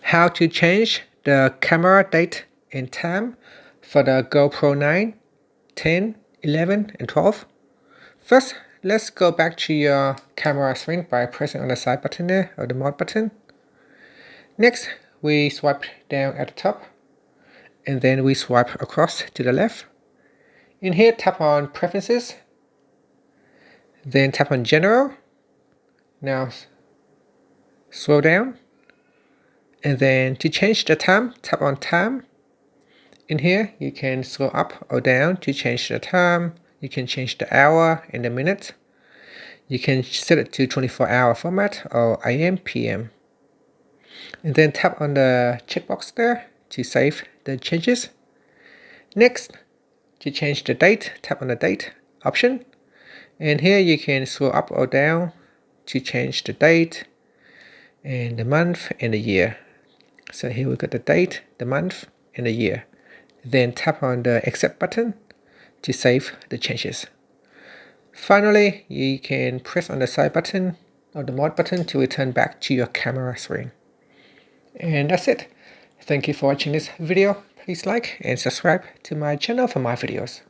how to change the camera date and time for the GoPro 9, 10, 11 and 12. First, let's go back to your camera screen by pressing on the side button there, or the mode button. Next, we swipe down at the top, and then we swipe across to the left. In here, tap on Preferences, then tap on General. Now scroll down, and then to change the time, tap on Time. In here, you can scroll up or down to change the time. You can change the hour and the minute. You can set it to 24-hour format or AM, PM. And then tap on the checkbox there to save the changes. Next, to change the date, tap on the date option. And here you can scroll up or down to change the date and the month and the year. So here we got the date, the month and the year. Then tap on the Accept button to save the changes. Finally, you can press on the side button or the mode button to return back to your camera screen. And that's it. Thank you for watching this video. Please like and subscribe to my channel for more videos.